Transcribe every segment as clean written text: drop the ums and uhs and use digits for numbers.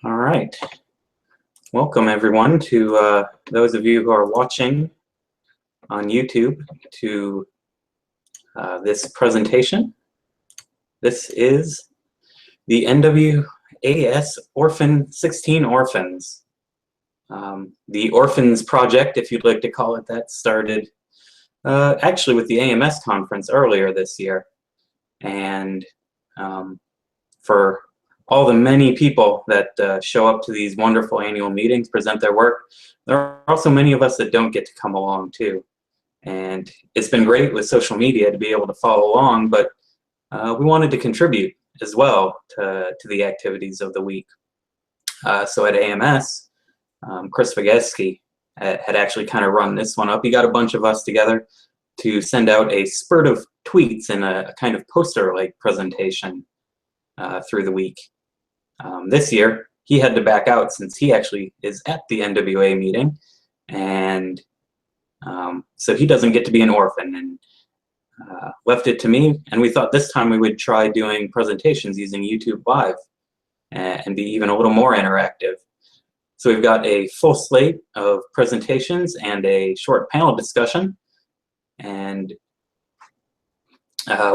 All right. Welcome, everyone, to those of you who are watching on YouTube to this presentation. This is the NWAS 16 Orphans. The Orphans Project, if you'd like to call it that, started actually with the AMS conference earlier this year. And for all the many people that show up to these wonderful annual meetings, present their work, there are also many of us that don't get to come along too. And it's been great with social media to be able to follow along, but we wanted to contribute as well to the activities of the week. So at AMS, Chris Vageski had actually kind of run this one up. He got a bunch of us together to send out a spurt of tweets and a kind of poster-like presentation through the week. This year, he had to back out since he actually is at the NWA meeting, and so he doesn't get to be an orphan, and left it to me. And we thought this time we would try doing presentations using YouTube Live and be even a little more interactive. So we've got a full slate of presentations and a short panel discussion, and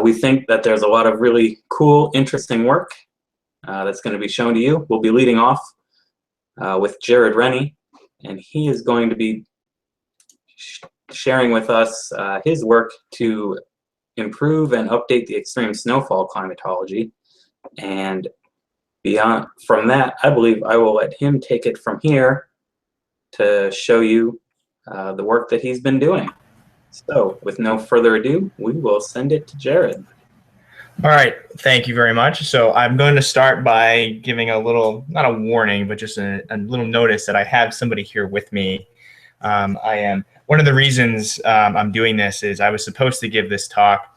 we think that there's a lot of really cool, interesting work that's going to be shown to you. We'll be leading off with Jared Rennie, and he is going to be sharing with us his work to improve and update the extreme snowfall climatology. And beyond from that, I believe I will let him take it from here to show you the work that he's been doing. So with no further ado, we will send it to Jared. All right, thank you very much. So I'm going to start by giving a little, not a warning, but just a little notice that I have somebody here with me. One of the reasons I'm doing this is I was supposed to give this talk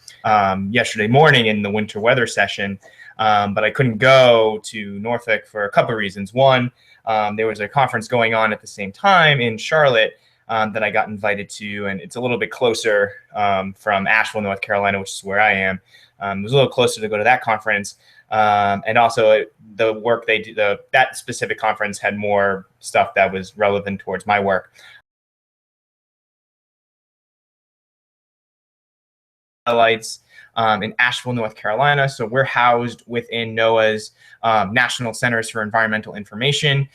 yesterday morning in the winter weather session, but I couldn't go to Norfolk for a couple of reasons. One, there was a conference going on at the same time in Charlotte that I got invited to, and it's a little bit closer from Asheville, North Carolina, which is where I am. It was a little closer to go to that conference, and also the work they do, that specific conference had more stuff that was relevant towards my work. Highlights in Asheville, North Carolina. So we're housed within NOAA's National Centers for Environmental Information.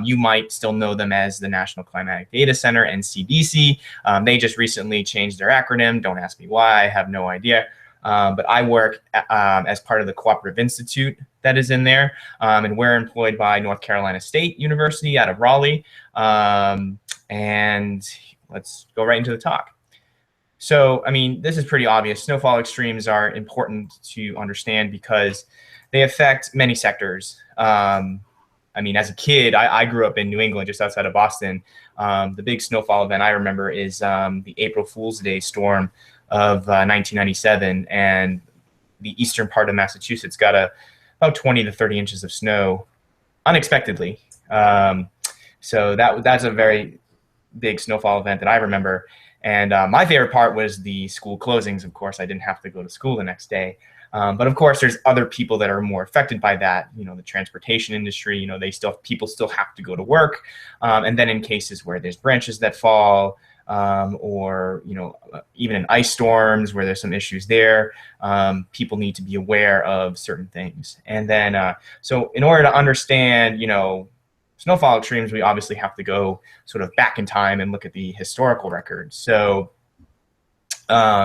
You might still know them as the National Climatic Data Center, NCDC. They just recently changed their acronym. Don't ask me why, I have no idea. But I work as part of the Cooperative Institute that is in there. And we're employed by North Carolina State University out of Raleigh. And let's go right into the talk. So, I mean, this is pretty obvious. Snowfall extremes are important to understand because they affect many sectors. I mean, as a kid, I grew up in New England, just outside of Boston. The big snowfall event I remember is the April Fool's Day storm of 1997, and the eastern part of Massachusetts got about 20 to 30 inches of snow unexpectedly. So that's a very big snowfall event that I remember. And my favorite part was the school closings. Of course, I didn't have to go to school the next day. But of course, there's other people that are more affected by that. You know, the transportation industry. You know, people still have to go to work. And then in cases where there's branches that fall, or you know, even in ice storms where there's some issues there, people need to be aware of certain things. And then, so in order to understand, you know, snowfall extremes, we obviously have to go sort of back in time and look at the historical record. So at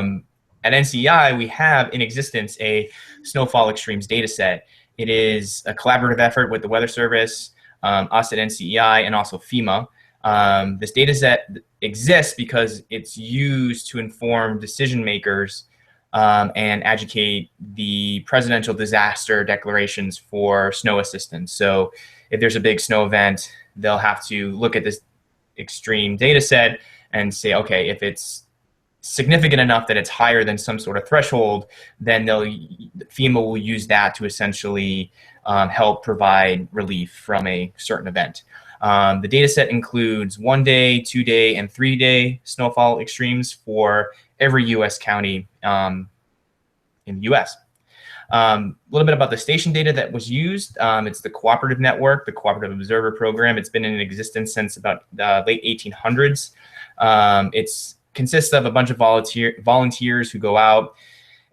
NCEI, we have in existence a snowfall extremes data set. It is a collaborative effort with the Weather Service, us at NCEI, and also FEMA. This data set exists because it's used to inform decision makers and educate the presidential disaster declarations for snow assistance. So if there's a big snow event, they'll have to look at this extreme data set and say, okay, if it's significant enough that it's higher than some sort of threshold, then FEMA will use that to essentially help provide relief from a certain event. The data set includes 1-day, 2-day, and 3-day snowfall extremes for every U.S. county in the U.S. A little bit about the station data that was used. It's the cooperative network, the cooperative observer program. It's been in existence since about the late 1800s. It consists of a bunch of volunteers who go out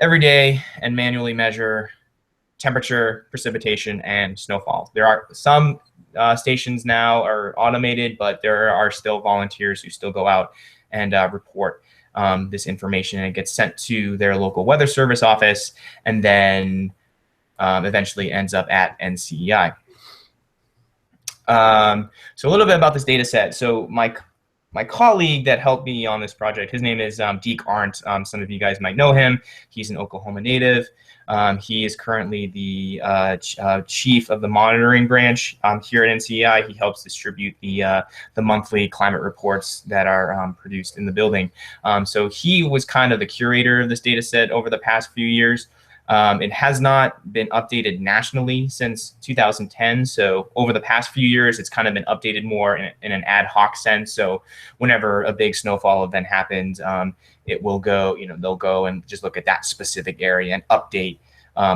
every day and manually measure temperature, precipitation, and snowfall. There are some stations now are automated, but there are still volunteers who still go out and report this information, and it gets sent to their local weather service office, and then eventually ends up at NCEI. So a little bit about this data set. So my colleague that helped me on this project, his name is Deke Arndt. Some of you guys might know him. He's an Oklahoma native. He is currently the chief of the monitoring branch here at NCEI. He helps distribute the monthly climate reports that are produced in the building. So he was kind of the curator of this data set over the past few years. It has not been updated nationally since 2010. So over the past few years, it's kind of been updated more in an ad hoc sense. So whenever a big snowfall event happens, it will go, they'll go and just look at that specific area and update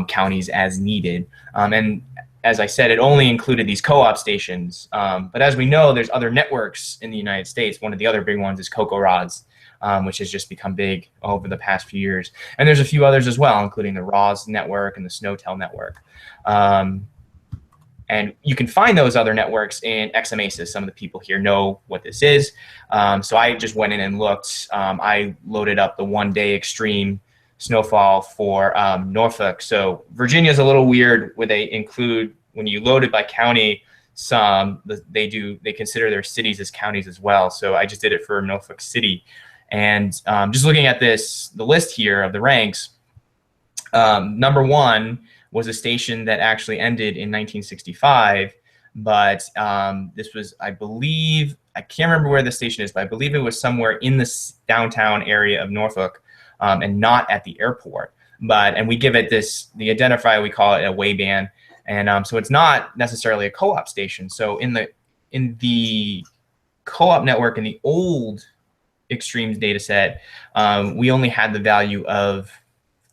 counties as needed. And as I said, it only included these co-op stations. But as we know, there's other networks in the United States. One of the other big ones is CocoRa's, which has just become big over the past few years. And there's a few others as well, including the RAWS network and the SNOTEL network. And you can find those other networks in XMASIS. Some of the people here know what this is. So I just went in and looked. I loaded up the one-day extreme snowfall for Norfolk. So Virginia is a little weird where they include, when you load it by county, they consider their cities as counties as well. So I just did it for Norfolk City. And just looking at the list here of the ranks, number one was a station that actually ended in 1965, but this was, I believe, I can't remember where the station is, but I believe it was somewhere in the downtown area of Norfolk and not at the airport. And we give it the identifier, we call it a wayband, and so it's not necessarily a co-op station. So in the co-op network, in the old extremes data set, we only had the value of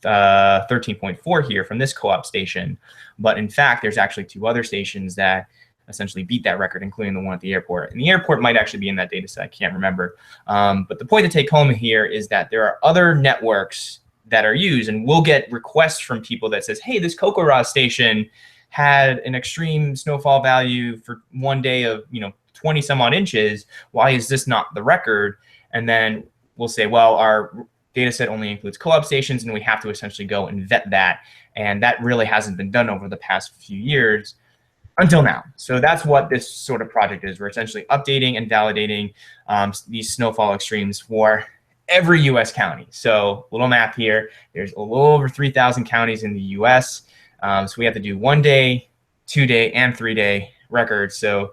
13.4 here from this co-op station, but in fact there's actually two other stations that essentially beat that record, including the one at the airport. And the airport might actually be in that data set, I can't remember. But the point to take home here is that there are other networks that are used, and we'll get requests from people that says, hey, this CocoRa's station had an extreme snowfall value for one day of 20 some odd inches. Why is this not the record? And then we'll say, well, our data set only includes co-op stations, and we have to essentially go and vet that. And that really hasn't been done over the past few years until now. So that's what this sort of project is. We're essentially updating and validating these snowfall extremes for every U.S. county. So little map here. There's a little over 3,000 counties in the U.S. So we have to do 1 day, 2 day, and 3 day records. So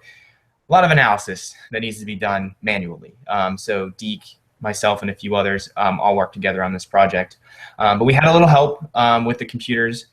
a lot of analysis that needs to be done manually. So Deke, myself, and a few others all work together on this project. But we had a little help with the computers.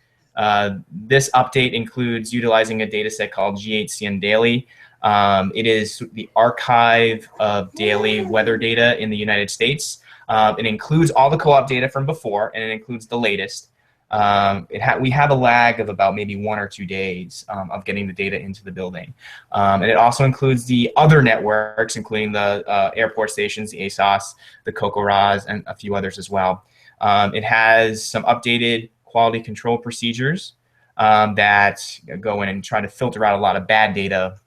This update includes utilizing a data set called GHCN Daily. It is the archive of daily weather data in the United States. It includes all the co-op data from before, and it includes the latest. We have a lag of about maybe 1 or 2 days of getting the data into the building. And it also includes the other networks, including the airport stations, the ASOS, the CocoRa's, and a few others as well. It has some updated quality control procedures that go in and try to filter out a lot of bad data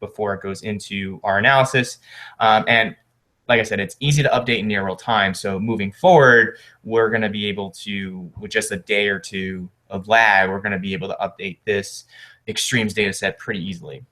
before it goes into our analysis. And like I said, it's easy to update in near real time. So moving forward, we're going to be able to, with just a day or two of lag, we're going to be able to update this extremes data set pretty easily.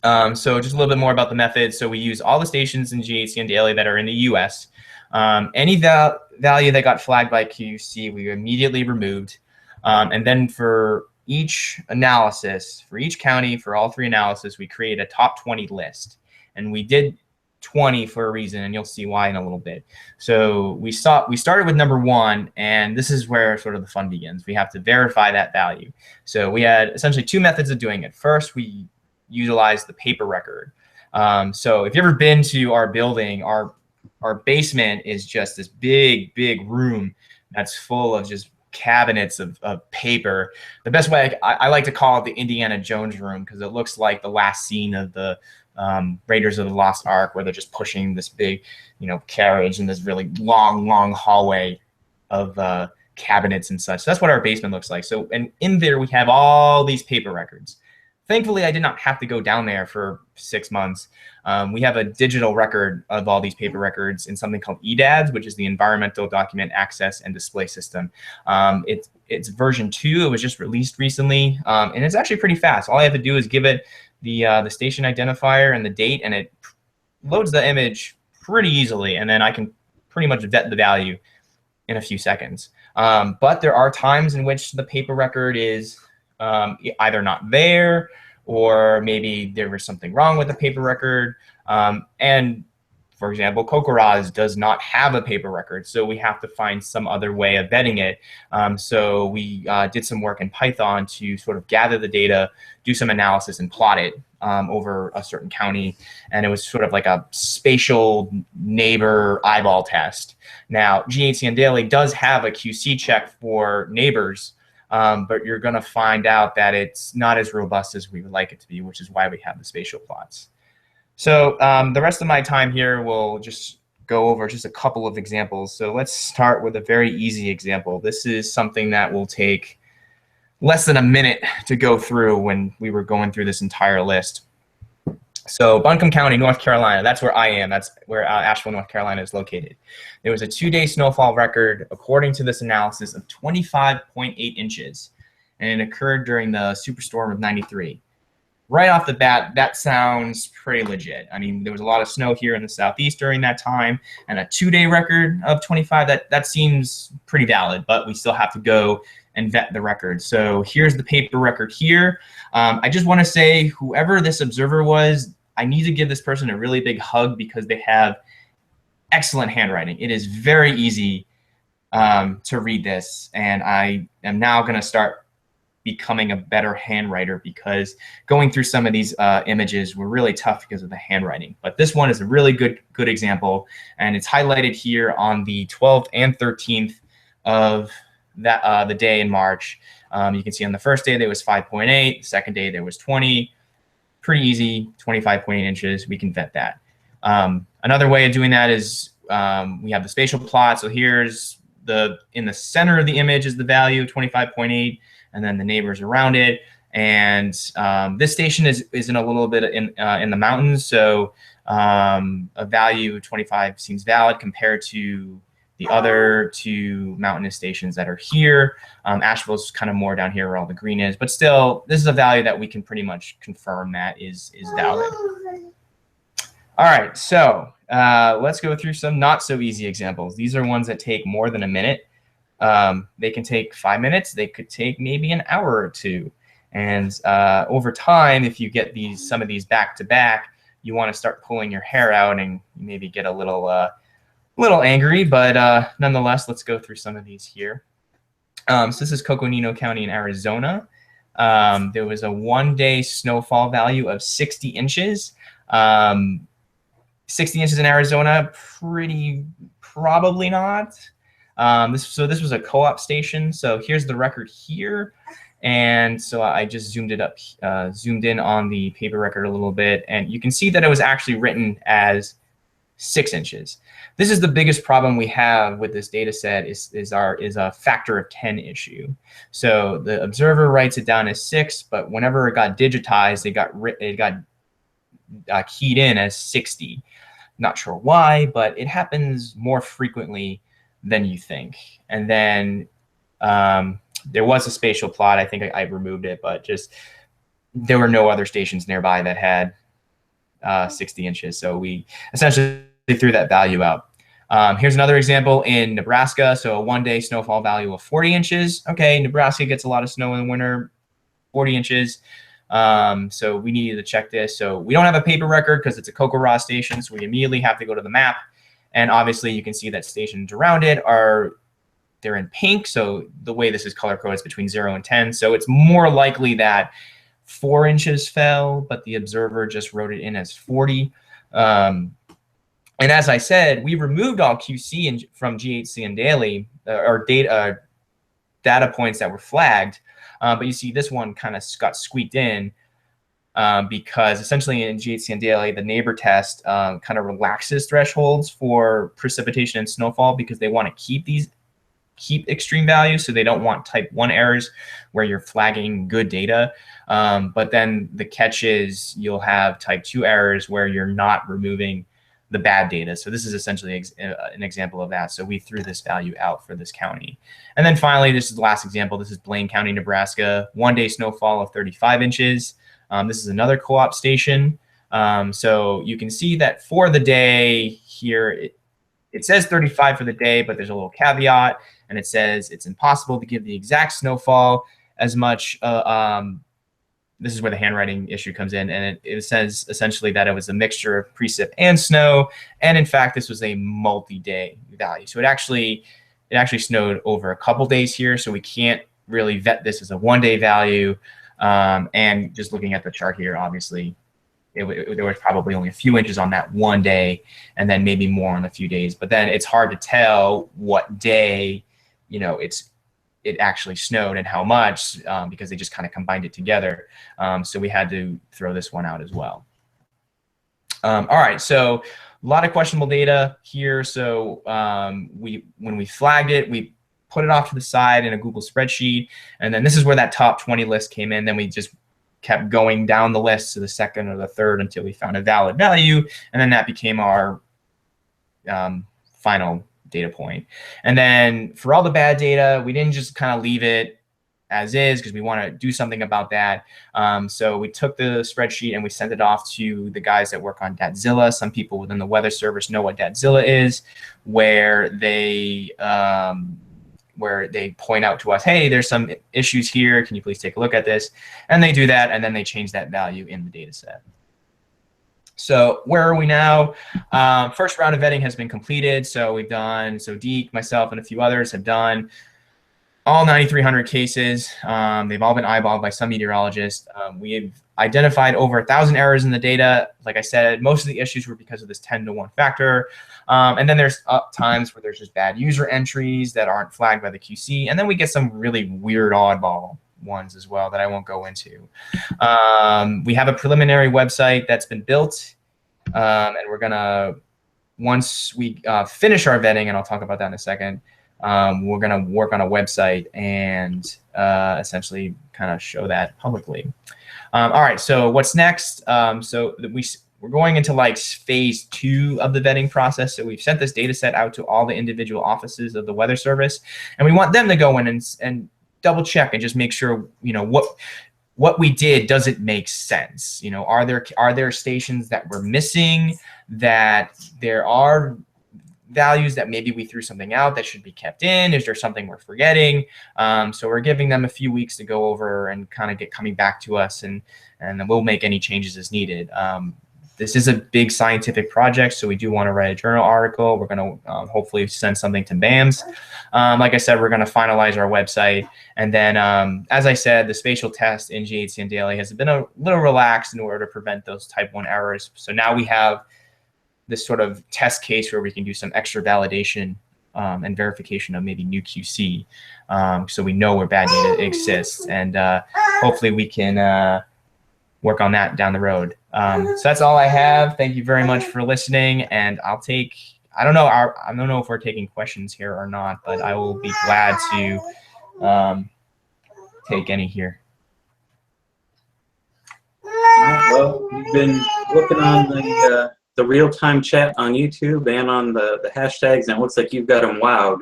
So just a little bit more about the method. So we use all the stations in GHCN Daily that are in the US. Any value that got flagged by QC, we immediately removed. And then for each analysis, for each county, for all 3 analysis, we create a top 20 list. And we did 20 for a reason, and you'll see why in a little bit. So we started with number 1, and this is where sort of the fun begins. We have to verify that value. So we had essentially 2 methods of doing it. First, we utilized the paper record. So if you've ever been to our building, our basement is just this big room that's full of just cabinets of paper. The best way I like to call it the Indiana Jones room, because it looks like the last scene of the Raiders of the Lost Ark, where they're just pushing this big, carriage in this really long hallway of cabinets and such. So that's what our basement looks like. So, and in there we have all these paper records. Thankfully, I did not have to go down there for 6 months. We have a digital record of all these paper records in something called EDADS, which is the Environmental Document Access and Display System. It's version 2. It was just released recently, and it's actually pretty fast. All I have to do is give it the station identifier and the date, and it loads the image pretty easily, and then I can pretty much vet the value in a few seconds. But there are times in which the paper record is either not there, or maybe there was something wrong with the paper record. And for example, Kokoraz does not have a paper record, so we have to find some other way of vetting it. So we did some work in Python to sort of gather the data, do some analysis, and plot it over a certain county. And it was sort of like a spatial neighbor eyeball test. Now, GHCN Daily does have a QC check for neighbors, but you're going to find out that it's not as robust as we would like it to be, which is why we have the spatial plots. So the rest of my time here will just go over just a couple of examples. So let's start with a very easy example. This is something that will take less than a minute to go through when we were going through this entire list. So Buncombe County, North Carolina, that's where I am. That's where Asheville, North Carolina is located. There was a 2-day snowfall record, according to this analysis, of 25.8 inches, and it occurred during the superstorm of '93. Right off the bat, that sounds pretty legit. I mean, there was a lot of snow here in the southeast during that time, and a 2-day record of 25, that seems pretty valid, but we still have to go and vet the record. So here's the paper record here. I just want to say, whoever this observer was, I need to give this person a really big hug, because they have excellent handwriting. It is very easy to read this, and I am now going to start becoming a better handwriter, because going through some of these images were really tough because of the handwriting. But this one is a really good example, and it's highlighted here on the 12th and 13th of that the day in March. You can see on the first day there was 5.8, the second day there was 20. Pretty easy, 25.8 inches. We can vet that. Another way of doing that is we have the spatial plot. So here's in the center of the image is the value, 25.8, and then the neighbors around it. And this station is in a little bit in the mountains, so a value 25 seems valid compared to the other 2 mountainous stations that are here. Asheville's kind of more down here where all the green is, but still, this is a value that we can pretty much confirm that is valid. All right, so let's go through some not so easy examples. These are ones that take more than a minute. They can take 5 minutes. They could take maybe an hour or 2. And over time, if you get some of these back to back, you want to start pulling your hair out and maybe get a little angry. But nonetheless, let's go through some of these here. So this is Coconino County in Arizona. There was a 1-day snowfall value of 60 inches. 60 inches in Arizona, probably not. This was a co-op station. So here's the record here. And so I just zoomed in on the paper record a little bit, and you can see that it was actually written as 6 inches. This is the biggest problem we have with this data set is a factor of 10 issue. So the observer writes it down as 6, but whenever it got digitized, it got keyed in as 60. Not sure why, but it happens more frequently than you think. And then there was a spatial plot. I think I removed it, but just there were no other stations nearby that had 60 inches. So we essentially threw that value out. Here's another example in Nebraska. So a 1-day snowfall value of 40 inches. Okay, Nebraska gets a lot of snow in the winter, 40 inches. So we needed to check this. So we don't have a paper record because it's a Kokoraz station. So we immediately have to go to the map. And obviously you can see that stations around it they're in pink. So the way this is color coded is between 0 and 10. So it's more likely that 4 inches fell, but the observer just wrote it in as 40. And as I said, we removed all QC from GHCN Daily, our data data points that were flagged, but you see this one kind of got squeaked in because essentially in GHC and DLA, the neighbor test kind of relaxes thresholds for precipitation and snowfall because they want to keep extreme values, so they don't want type 1 errors where you're flagging good data. But then the catch is you'll have type 2 errors where you're not removing the bad data. So this is essentially an example of that. So we threw this value out for this county. And then finally, this is the last example. This is Blaine County, Nebraska, 1-day snowfall of 35 inches. This is another co-op station. So you can see that for the day here, it says 35 for the day, but there's a little caveat, and it says it's impossible to give the exact snowfall as much. This is where the handwriting issue comes in, and it says essentially that it was a mixture of precip and snow, and in fact, this was a multi-day value. So it actually snowed over a couple days here, so we can't really vet this as a 1-day value. And just looking at the chart here, obviously, there was probably only a few inches on that 1 day, and then maybe more on a few days. But then it's hard to tell what day, it actually snowed and how much because they just kind of combined it together. So we had to throw this one out as well. All right, so a lot of questionable data here. So when we flagged it, we put it off to the side in a Google spreadsheet, and then this is where that top 20 list came in. Then we just kept going down the list to the second or the third until we found a valid value, and then that became our final data point. And then for all the bad data, we didn't just kind of leave it as is because we want to do something about that. So we took the spreadsheet and we sent it off to the guys that work on Datzilla. Some people within the Weather Service know what Datzilla is, where they point out to us, hey, there's some issues here. Can you please take a look at this? And they do that, and then they change that value in the data set. So where are we now? First round of vetting has been completed. So we've done, Deke, myself, and a few others have done all 9,300 cases. They've all been eyeballed by some meteorologists. We've identified over 1,000 errors in the data. Like I said, most of the issues were because of this 10-to-1 factor. And then there's times where there's just bad user entries that aren't flagged by the QC. And then we get some really weird oddball ones as well that I won't go into. We have a preliminary website that's been built. And we're going to, once we finish our vetting, and I'll talk about that in a second, we're going to work on a website and essentially kind of show that publicly. All right, so what's next? We're going into like phase 2 of the vetting process. So we've sent this data set out to all the individual offices of the Weather Service, and we want them to go in and double check and just make sure, what we did, does it make sense? Are there stations that we're missing, that there are values that maybe we threw something out that should be kept in? Is there something we're forgetting? So we're giving them a few weeks to go over and kind of coming back to us, and then we'll make any changes as needed. This is a big scientific project, so we do want to write a journal article. We're going to hopefully send something to BAMS. Like I said, we're going to finalize our website. And then, as I said, the spatial test in GHC and DLA has been a little relaxed in order to prevent those type 1 errors. So now we have this sort of test case where we can do some extra validation and verification of maybe new QC. So we know where bad data exists. And hopefully we can work on that down the road. So that's all I have. Thank you very much for listening. And I'll take, I don't know if we're taking questions here or not, but I will be glad to take any here. Well, we've been looking on the real-time chat on YouTube and on the hashtags, and it looks like you've got them wowed.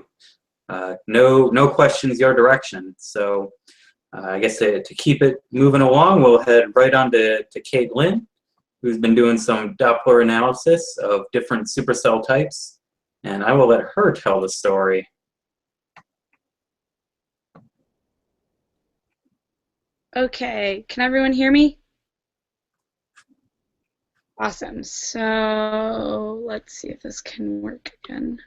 No questions your direction. So I guess to keep it moving along, we'll head right on to Kate Lynn, who's been doing some Doppler analysis of different supercell types, and I will let her tell the story. Okay, can everyone hear me? Awesome. So let's see if this can work again.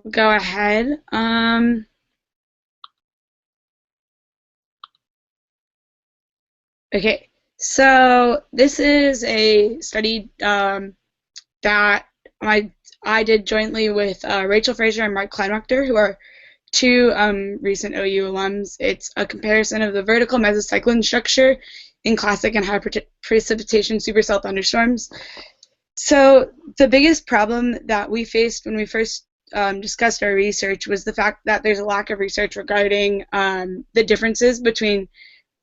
We'll go ahead. Okay, so this is a study that I did jointly with Rachel Fraser and Mark Kleinwachter, who are two recent OU alums. It's a comparison of the vertical mesocyclone structure in classic and high precipitation supercell thunderstorms. So the biggest problem that we faced when we first discussed our research was the fact that there's a lack of research regarding the differences between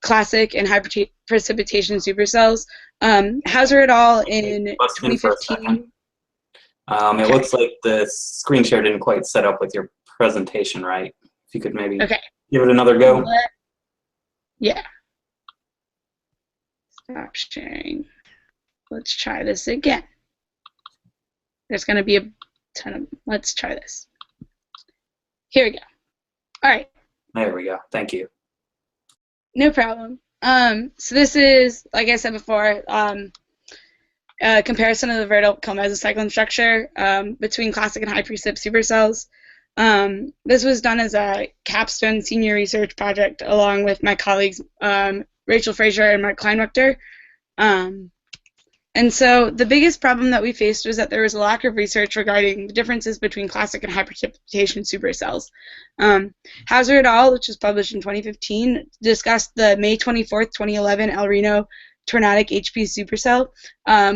classic and high precipitation supercells. Hauser et al. In 2015. It looks like the screen share didn't quite set up with your presentation right. If you could maybe give it another go. Yeah. Stop sharing. Let's try this again. There's going to be a ton of... Let's try this. Here we go. All right. There we go. Thank you. No problem. So this is, like I said before, a comparison of the vertical mesocyclone structure between classic and high precip supercells. This was done as a capstone senior research project along with my colleagues Rachel Fraser and Mark Kleinwachter. And so the biggest problem that we faced was that there was a lack of research regarding the differences between classic and high precipitation supercells. Hauser et al., which was published in 2015, discussed the May 24th, 2011 El Reno tornadic HP supercell,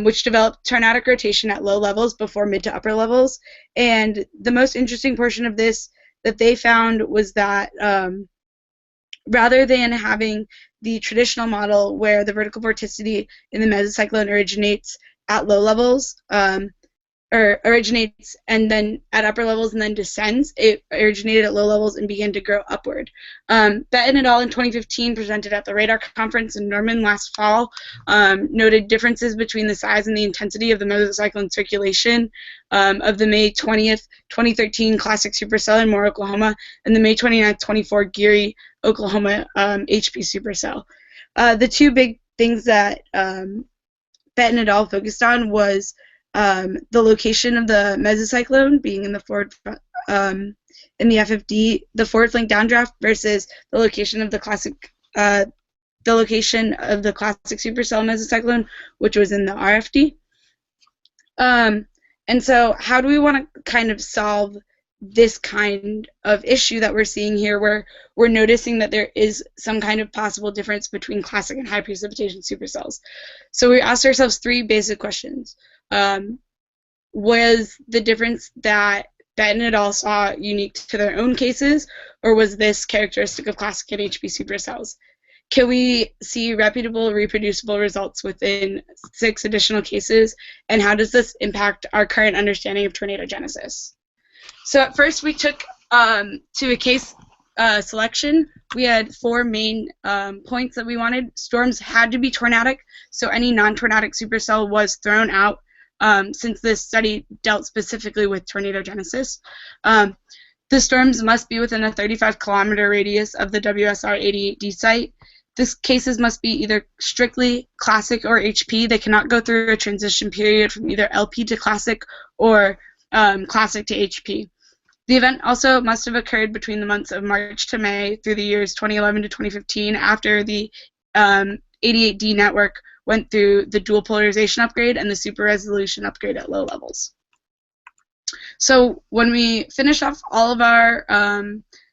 which developed tornadic rotation at low levels before mid to upper levels. And the most interesting portion of this that they found was that rather than having the traditional model where the vertical vorticity in the mesocyclone originates at low levels, or originates and then at upper levels and then descends, it originated at low levels and began to grow upward. Betten et al. In 2015 presented at the Radar Conference in Norman last fall, noted differences between the size and the intensity of the mesocyclone circulation of the May 20th, 2013 classic supercell in Moore, Oklahoma, and the May 29th, 24 Geary, Oklahoma HP supercell. The two big things that Betten et al. Focused on was the location of the mesocyclone being in the forward in the FFD, the forward flank downdraft, versus the location of the classic supercell mesocyclone, which was in the RFD. And so how do we want to kind of solve this kind of issue that we're seeing here, where we're noticing that there is some kind of possible difference between classic and high precipitation supercells? So we asked ourselves three basic questions. Was the difference that Betten et al. Saw unique to their own cases, or was this characteristic of classic and HP supercells? Can we see reputable, reproducible results within 6 additional cases, and how does this impact our current understanding of tornado genesis? So at first we took to a case selection. We had 4 main points that we wanted. Storms had to be tornadic, so any non-tornadic supercell was thrown out since this study dealt specifically with tornado genesis. The storms must be within a 35-kilometer radius of the WSR 88D site. These cases must be either strictly classic or HP. They cannot go through a transition period from either LP to classic or classic to HP. The event also must have occurred between the months of March to May through the years 2011 to 2015 after the 88D network went through the dual polarization upgrade and the super resolution upgrade at low levels. So when we finished off all of our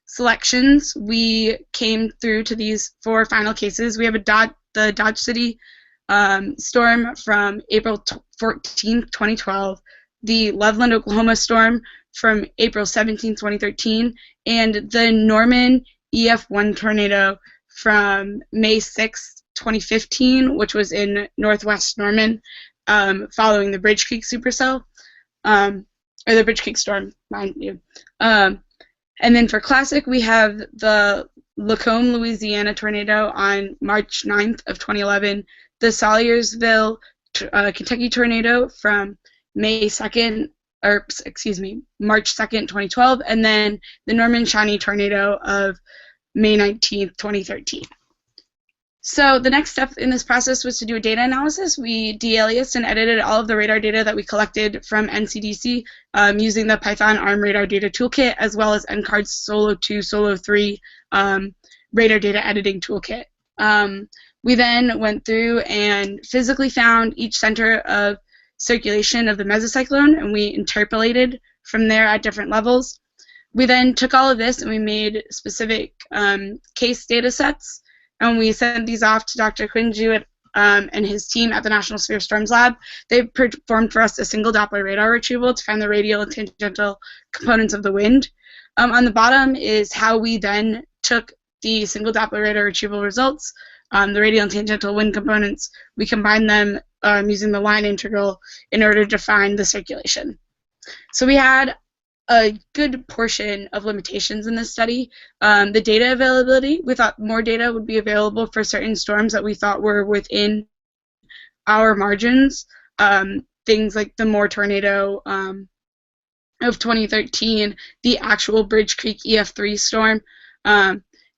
selections, we came through to these 4 final cases. We have the Dodge City storm from April 14, 2012, the Loveland, Oklahoma storm from April 17, 2013, and the Norman EF1 tornado from May 6, 2015, which was in northwest Norman, following the Bridge Creek supercell, or the Bridge Creek storm, mind you. And then for classic, we have the Lacombe, Louisiana tornado on March 9th of 2011, the Salyersville, Kentucky tornado from March 2nd, 2012, and then the Norman Shawnee tornado of May 19th, 2013. So the next step in this process was to do a data analysis. We de-aliased and edited all of the radar data that we collected from NCDC using the Python ARM radar data toolkit, as well as NCARD's Solo 2, Solo 3 radar data editing toolkit. We then went through and physically found each center of circulation of the mesocyclone, and we interpolated from there at different levels. We then took all of this and we made specific case data sets, and we sent these off to Dr. Quinn Jewett and his team at the National Sphere Storms Lab. They performed for us a single Doppler radar retrieval to find the radial and tangential components of the wind. On the bottom is how we then took the single Doppler radar retrieval results, the radial and tangential wind components. We combined them using the line integral in order to find the circulation. So we had a good portion of limitations in this study. The data availability, we thought more data would be available for certain storms that we thought were within our margins. Things like the Moore tornado of 2013, the actual Bridge Creek EF3 storm.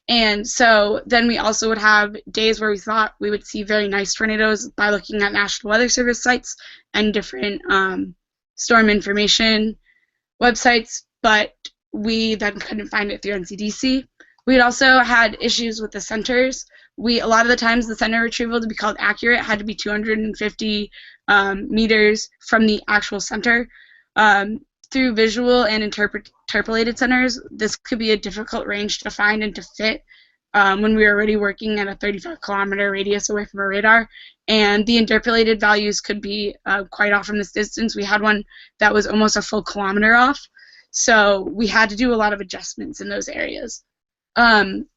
And so then we also would have days where we thought we would see very nice tornadoes by looking at National Weather Service sites and different storm information websites, but we then couldn't find it through NCDC. We had also had issues with the centers. A lot of the times the center retrieval to be called accurate had to be 250 meters from the actual center. Through visual and interpolated centers, this could be a difficult range to find and to fit when we were already working at a 35-kilometer radius away from a radar. And the interpolated values could be quite off from this distance. We had one that was almost a full kilometer off. So we had to do a lot of adjustments in those areas.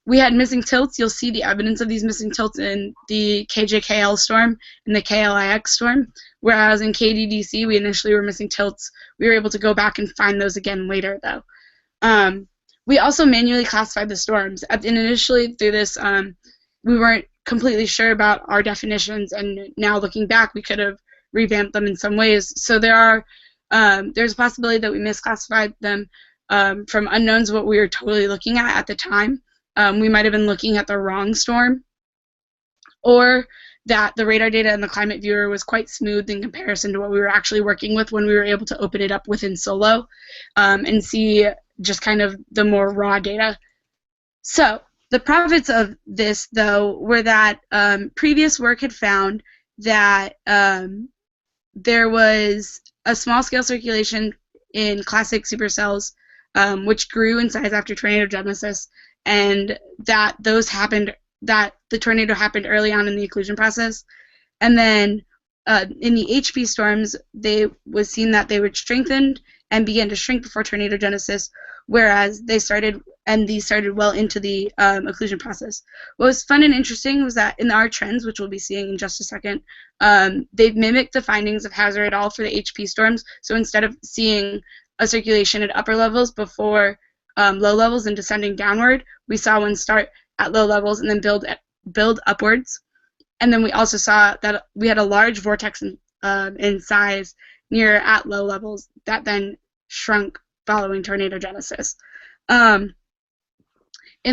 We had missing tilts. You'll see the evidence of these missing tilts in the KJKL storm and the KLIX storm, whereas in KDDC we initially were missing tilts. We were able to go back and find those again later, though. We also manually classified the storms. And initially through this, we weren't completely sure about our definitions, and now looking back, we could have revamped them in some ways. So there's a possibility that we misclassified them from unknowns what we were totally looking at the time. We might have been looking at the wrong storm, or that the radar data and the climate viewer was quite smooth in comparison to what we were actually working with when we were able to open it up within Solo and see just kind of the more raw data. So the profits of this, though, were that previous work had found that there was a small-scale circulation in classic supercells, which grew in size after tornado genesis, and that the tornado happened early on in the occlusion process. And then in the HP storms, they was seen that they were strengthened and began to shrink before tornado genesis, whereas these started well into the occlusion process. What was fun and interesting was that in our trends, which we'll be seeing in just a second, they've mimicked the findings of Hazard et al. For the HP storms. So instead of seeing a circulation at upper levels before low levels and descending downward, we saw one start at low levels and then build upwards. And then we also saw that we had a large vortex in size near at low levels that then shrunk following tornado genesis. In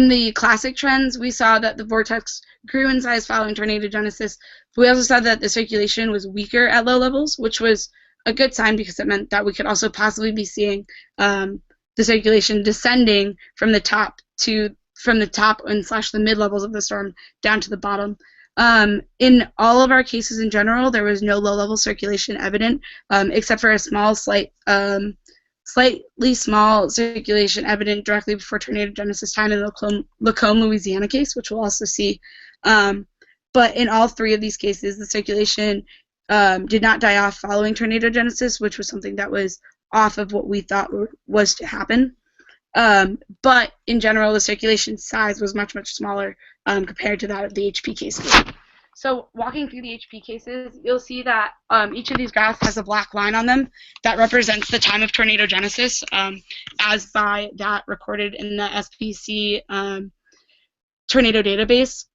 the classic trends, we saw that the vortex grew in size following tornado genesis. But we also saw that the circulation was weaker at low levels, which was a good sign because it meant that we could also possibly be seeing the circulation descending from the top and / the mid levels of the storm down to the bottom. In all of our cases in general, there was no low-level circulation evident, except for a slightly small circulation evident directly before tornado genesis time in the Lacombe, Louisiana case, which we'll also see. But in all three of these cases, the circulation did not die off following tornado genesis, which was something that was off of what we thought was to happen. But in general, the circulation size was much, much smaller compared to that of the HP cases. So walking through the HP cases, you'll see that each of these graphs has a black line on them that represents the time of tornado genesis as by that recorded in the SPC tornado database.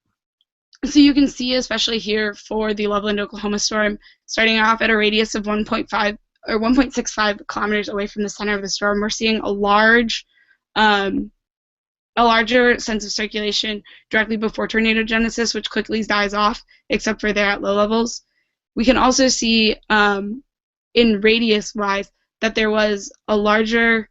So you can see, especially here for the Loveland, Oklahoma storm, starting off at a radius of 1.5 or 1.65 kilometers away from the center of the storm, we're seeing a larger sense of circulation directly before tornado genesis, which quickly dies off, except for there at low levels. We can also see in radius-wise that there was a larger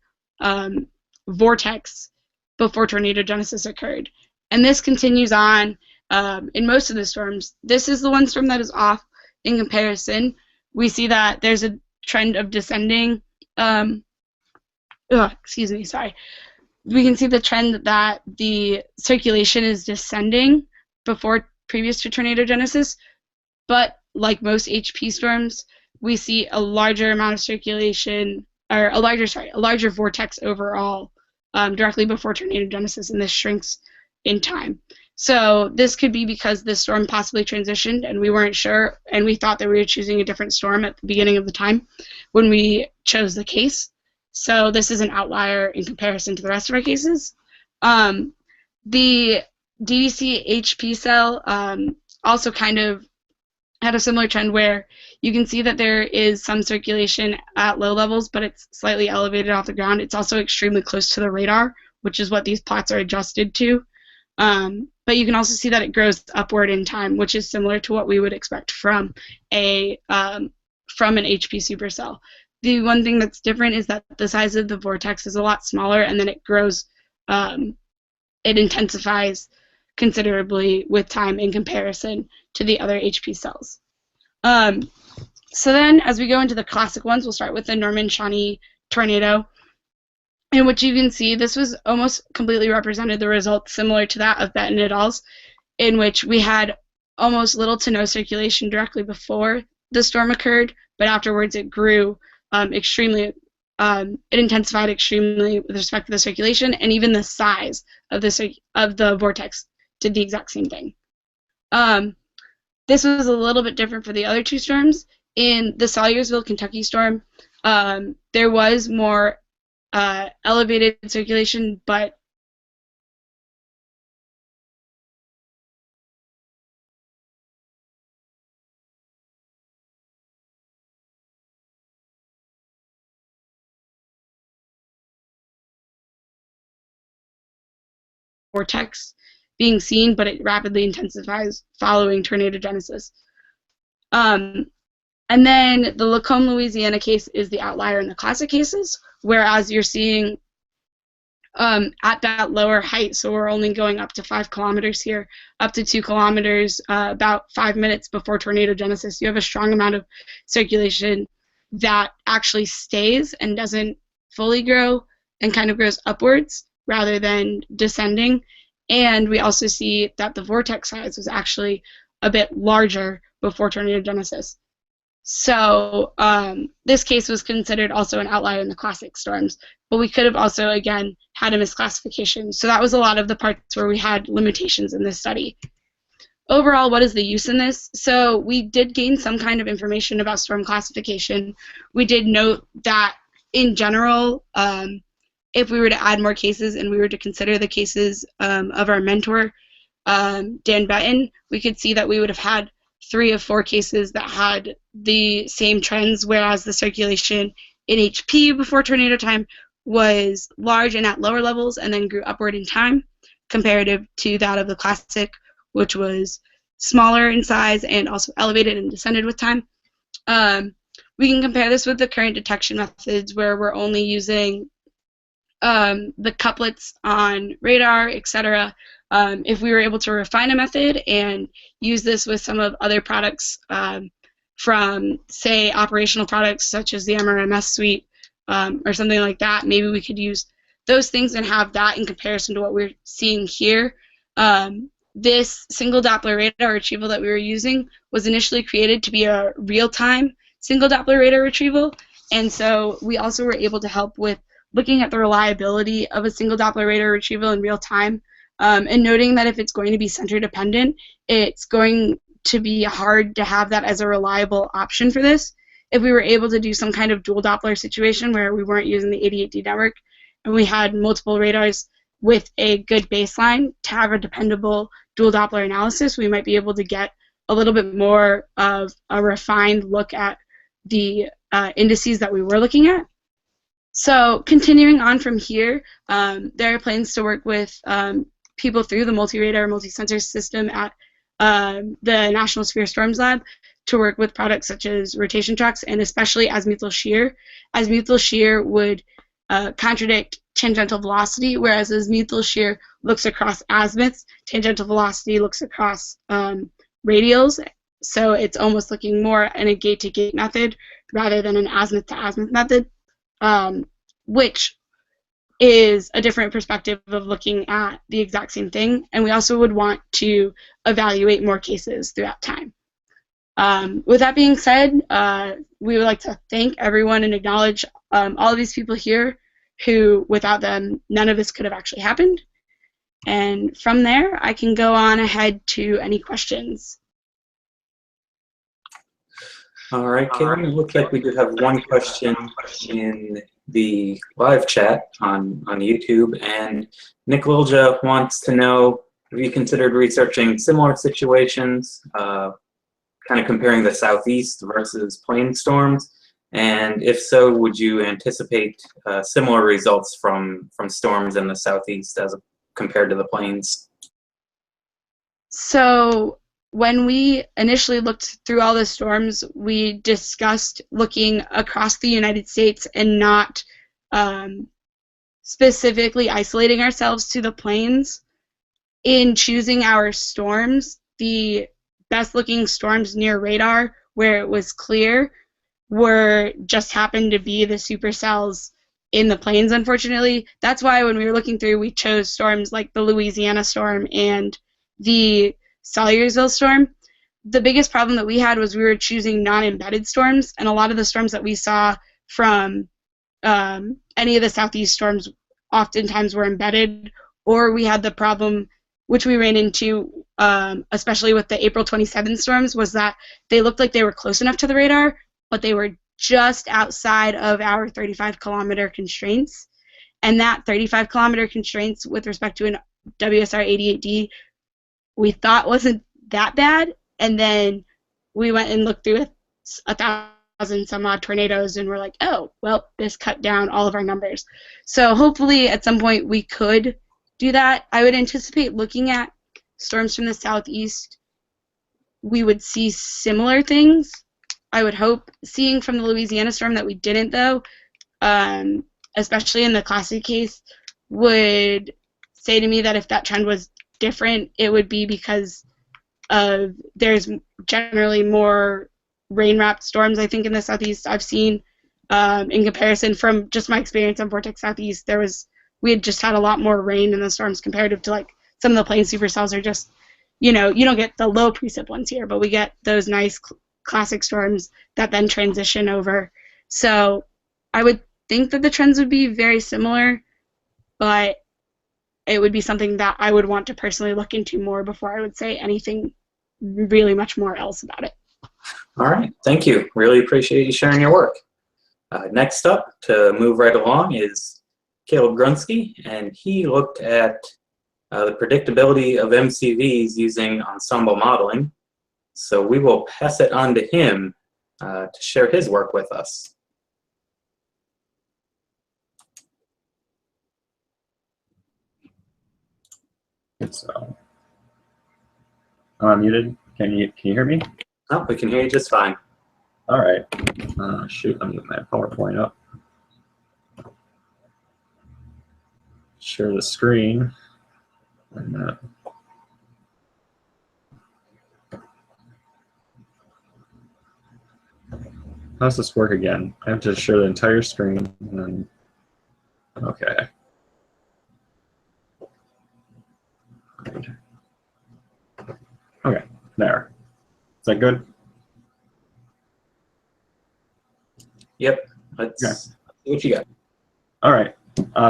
vortex before tornado genesis occurred. And this continues on in most of the storms. This is the one storm that is off in comparison, we see that there's a trend of descending. Excuse me, sorry. We can see the trend that the circulation is descending previous to tornado genesis, but like most HP storms, we see a larger amount of circulation, or a larger vortex overall directly before tornado genesis, and this shrinks in time. So this could be because the storm possibly transitioned and we weren't sure, and we thought that we were choosing a different storm at the beginning of the time when we chose the case. So this is an outlier in comparison to the rest of our cases. The DDC HP cell also kind of had a similar trend where you can see that there is some circulation at low levels, but it's slightly elevated off the ground. It's also extremely close to the radar, which is what these plots are adjusted to. But you can also see that it grows upward in time, which is similar to what we would expect from an HP supercell. The one thing that's different is that the size of the vortex is a lot smaller, and then it grows, it intensifies considerably with time in comparison to the other HP cells. So then, as we go into the classic ones, we'll start with the Norman-Shawnee tornado, in which you can see this was almost completely represented the results similar to that of Benton et al.'s, in which we had almost little to no circulation directly before the storm occurred, but afterwards it grew it intensified extremely with respect to the circulation, and even the size of the vortex did the exact same thing. This was a little bit different for the other two storms. In the Salyersville, Kentucky storm, there was more elevated circulation, but vortex being seen, but it rapidly intensifies following tornado genesis. And then the Lacombe, Louisiana case is the outlier in the classic cases, whereas you're seeing at that lower height, so we're only going up to 5 kilometers here, up to 2 kilometers, about 5 minutes before tornado genesis, you have a strong amount of circulation that actually stays and doesn't fully grow and kind of grows upwards rather than descending. And we also see that the vortex size was actually a bit larger before tornado genesis. So this case was considered also an outlier in the classic storms, but we could have also, again, had a misclassification. So that was a lot of the parts where we had limitations in this study. Overall, what is the use in this? So we did gain some kind of information about storm classification. We did note that, in general, if we were to add more cases and we were to consider the cases of our mentor, Dan Benton, we could see that we would have had 3 of 4 cases that had the same trends, whereas the circulation in HP before tornado time was large and at lower levels and then grew upward in time, comparative to that of the classic, which was smaller in size and also elevated and descended with time. We can compare this with the current detection methods, where we're only using the couplets on radar, etc. If we were able to refine a method and use this with some of other products from, say, operational products such as the MRMS suite or something like that, maybe we could use those things and have that in comparison to what we're seeing here. This single Doppler radar retrieval that we were using was initially created to be a real-time single Doppler radar retrieval, and so we also were able to help with looking at the reliability of a single Doppler radar retrieval in real time, and noting that if it's going to be center dependent, it's going to be hard to have that as a reliable option for this. If we were able to do some kind of dual Doppler situation where we weren't using the 88D network and we had multiple radars with a good baseline to have a dependable dual Doppler analysis, we might be able to get a little bit more of a refined look at the indices that we were looking at. So continuing on from here, there are plans to work with people through the multi-radar, multi-sensor system at the National Sphere Storms Lab to work with products such as rotation tracks and especially azimuthal shear. Azimuthal shear would contradict tangential velocity, whereas azimuthal shear looks across azimuths, tangential velocity looks across radials. So it's almost looking more in a gate-to-gate method rather than an azimuth-to-azimuth method, which is a different perspective of looking at the exact same thing. And we also would want to evaluate more cases throughout time. With that being said, we would like to thank everyone and acknowledge all of these people here who, without them, none of this could have actually happened. And from there, I can go on ahead to any questions. All right, Karen, it looks like we do have one question in the live chat on YouTube, and Nick Lilja wants to know, have you considered researching similar situations, kind of comparing the southeast versus plain storms? And if so, would you anticipate similar results from storms in the southeast as compared to the plains? So when we initially looked through all the storms, we discussed looking across the United States and not specifically isolating ourselves to the plains. In choosing our storms, the best looking storms near radar where it was clear were just happened to be the supercells in the plains, unfortunately. That's why when we were looking through, we chose storms like the Louisiana storm and the Salyersville storm. The biggest problem that we had was we were choosing non-embedded storms, and a lot of the storms that we saw from any of the southeast storms oftentimes were embedded, or we had the problem, which we ran into, especially with the April 27th storms, was that they looked like they were close enough to the radar, but they were just outside of our 35-kilometer constraints. And that 35-kilometer constraints with respect to an WSR 88D we thought wasn't that bad. And then we went and looked through 1,000 some odd tornadoes and we're like, oh, well, this cut down all of our numbers. So hopefully at some point we could do that. I would anticipate looking at storms from the southeast, we would see similar things. I would hope seeing from the Louisiana storm that we didn't, though, especially in the classic case, would say to me that if that trend was different, it would be because there's generally more rain-wrapped storms, I think, in the southeast I've seen. In comparison, from just my experience on Vortex Southeast, we had just had a lot more rain in the storms comparative to like some of the plain supercells are just, you don't get the low precip ones here, but we get those nice classic storms that then transition over. So I would think that the trends would be very similar, but it would be something that I would want to personally look into more before I would say anything really much more else about it. All right, thank you. Really appreciate you sharing your work. Next up, to move right along, is Caleb Grunsky, and he looked at the predictability of MCVs using ensemble modeling. So we will pass it on to him to share his work with us. So, I'm muted. Can you hear me? Oh, we can hear you just fine. All right. Shoot, I'm getting my PowerPoint up. Share the screen. And, how does this work again? I have to share the entire screen. And then, okay. Okay, there. Is that good? Yep, let's see what you got. All right.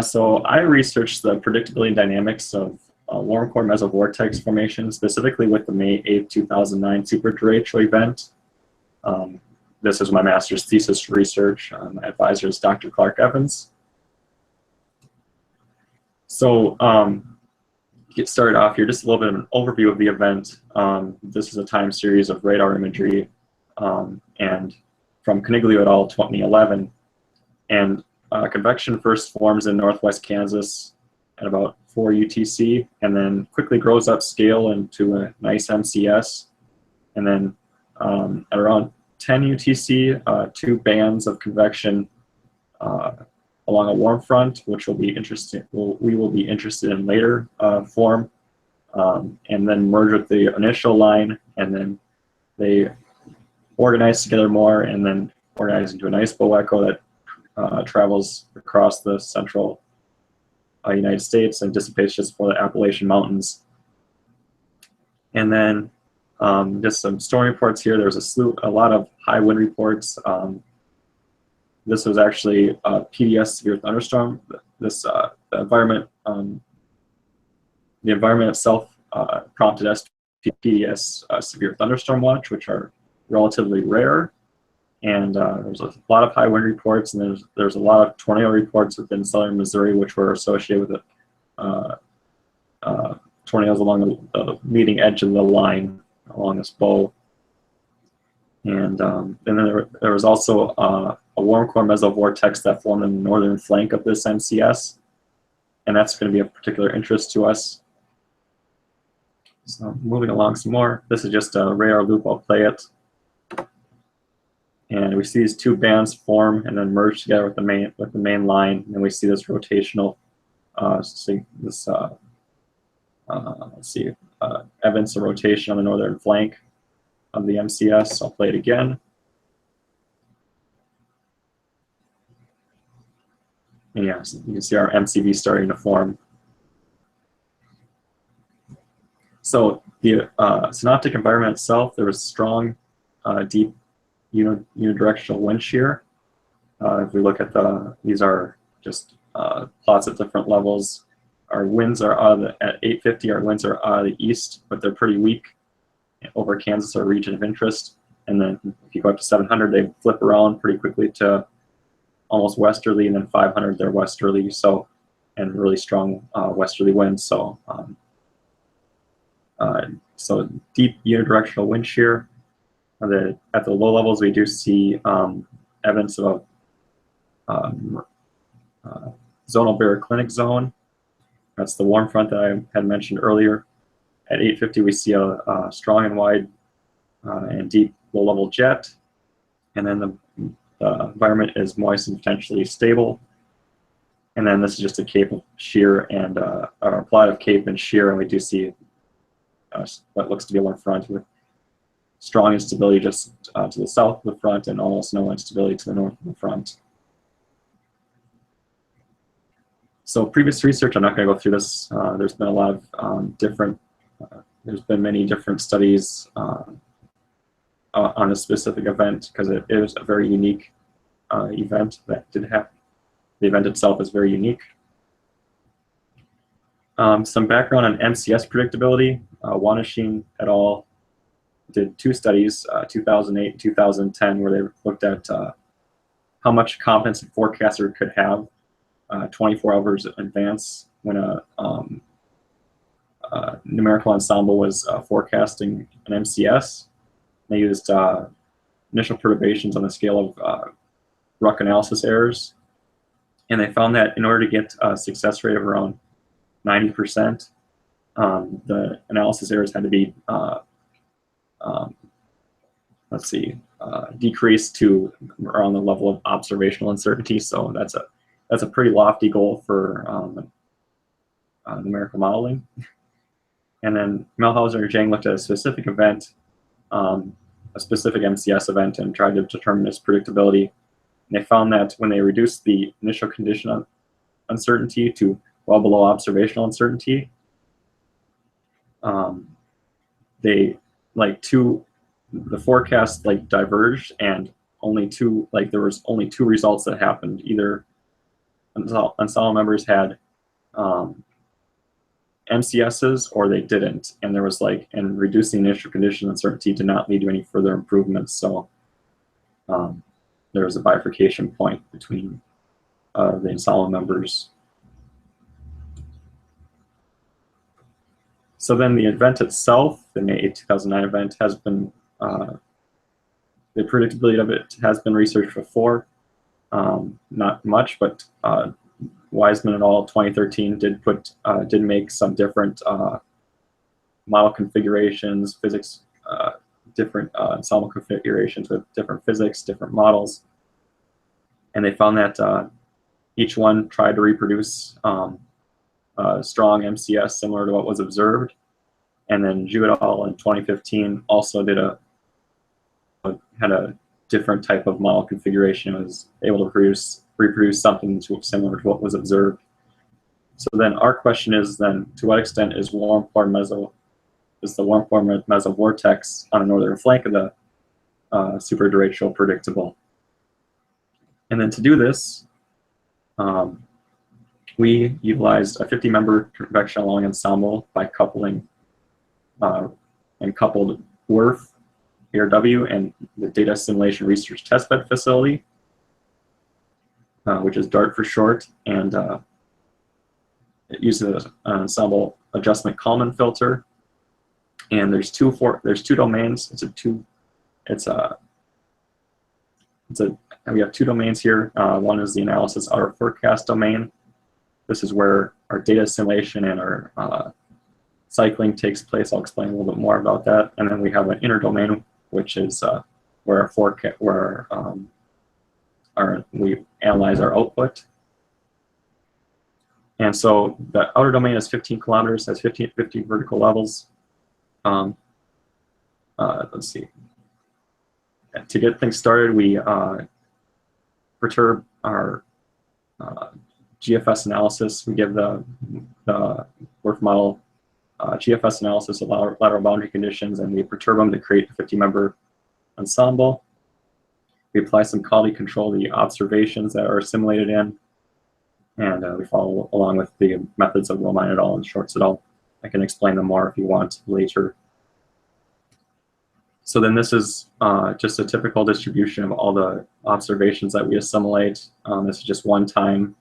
So I researched the predictability dynamics of warm core mesovortex formation, specifically with the May 8, 2009 superderecho event. This is my master's thesis research. My advisor is Dr. Clark Evans. So get started off here, just a little bit of an overview of the event. This is a time series of radar imagery and from Caniglio et al. 2011. And convection first forms in northwest Kansas at about 4 UTC and then quickly grows up scale into a nice MCS. And then at around 10 UTC, two bands of convection along a warm front, which will be interesting. We will be interested in later form, and then merge with the initial line, and then they organize together more and then organize into an ice bow echo that travels across the central United States and dissipates just for the Appalachian Mountains. And then just some storm reports here. There was a lot of high wind reports. This was actually a PDS severe thunderstorm. This the environment itself prompted us to PDS severe thunderstorm watch, which are relatively rare. And there's a lot of high wind reports, and there's a lot of tornado reports within southern Missouri, which were associated with tornadoes along the leading edge of the line along this bow. And then there was also a warm core mesovortex that formed in the northern flank of this MCS, and that's going to be of particular interest to us. So moving along some more, this is just a radar loop. I'll play it. And we see these two bands form and then merge together with the main line, and we see this rotational, let's see, evidence of rotation on the northern flank of the MCS. I'll play it again. And yeah, so you can see our MCV starting to form. So the synoptic environment itself, there was strong, deep unidirectional wind shear. If we look at these are just plots at different levels. Our winds are at 850, our winds are out of the east, but they're pretty weak over Kansas, our region of interest. And then if you go up to 700, they flip around pretty quickly to almost westerly, and then 500, they're westerly, so, and really strong westerly winds. So, so deep unidirectional wind shear. At the low levels, we do see evidence of a zonal baroclinic zone. That's the warm front that I had mentioned earlier. At 850, we see a strong and wide and deep low-level jet. And then the environment is moist and potentially stable. And then this is just a cape of shear and a plot of cape and shear, and we do see what looks to be a warm front with strong instability just to the south of the front and almost no instability to the north of the front. So previous research, I'm not going to go through this. There's been a lot of there's been many different studies on a specific event because it is a very unique event that did happen. The event itself is very unique. Some background on MCS predictability. Wanashine et al. Did two studies, 2008 and 2010, where they looked at how much confidence a forecaster could have 24 hours in advance when a numerical ensemble was forecasting an MCS. They used initial perturbations on the scale of Ruck analysis errors, and they found that in order to get a success rate of around 90%, the analysis errors had to be decreased to around the level of observational uncertainty. So that's a pretty lofty goal for numerical modeling. And then Melhauser and Zhang looked at a specific event, a specific MCS event, and tried to determine its predictability. And they found that when they reduced the initial condition uncertainty to well below observational uncertainty, the forecast diverged, and there was only two results that happened. Either ensemble members had MCSs or they didn't, and there was and reducing initial condition uncertainty did not lead to any further improvements. So there was a bifurcation point between the ensemble members. So then the event itself, the May 8, 2009 event, has been, the predictability of it has been researched before. Not much, but Wiseman et al. 2013 did make some different model configurations, physics, different ensemble configurations with different physics, different models. And they found that each one tried to reproduce strong MCS similar to what was observed. And then Zhu et al. In 2015 also did a had a different type of model configuration. It was able to reproduce something similar to what was observed. So then our question is then, to what extent is the warm core mesovortex on the northern flank of the superderecho predictable? And then to do this, we utilized a 50-member convection allowing ensemble by coupling and coupled WRF, ARW, and the Data Simulation Research Testbed Facility, which is DART for short, and it uses an ensemble adjustment Kalman filter. And there's two domains. We have two domains here. One is the analysis outer forecast domain. This is where our data assimilation and our cycling takes place. I'll explain a little bit more about that. And then we have an inner domain, which is where we analyze our output. And so the outer domain is 15 kilometers, has 50 vertical levels. Let's see. To get things started, we perturb our GFS analysis. We give the WRF model GFS analysis of lateral boundary conditions, and we perturb them to create a 50-member ensemble. We apply some quality control to the observations that are assimilated in, and we follow along with the methods of Romine et al. And Shorts et al. I can explain them more if you want later. So then this is just a typical distribution of all the observations that we assimilate. This is just one time.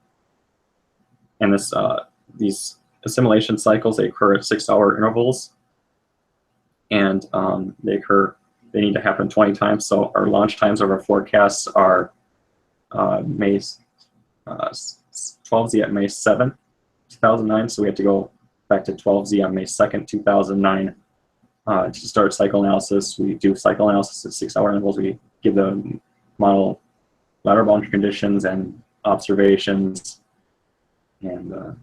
And these assimilation cycles, they occur at 6-hour intervals. And they need to happen 20 times. So our launch times of our forecasts are May 12Z at May 7th, 2009. So we have to go back to 12Z on May 2nd, 2009 to start cycle analysis. We do cycle analysis at 6-hour intervals. We give the model lateral boundary conditions and observations, and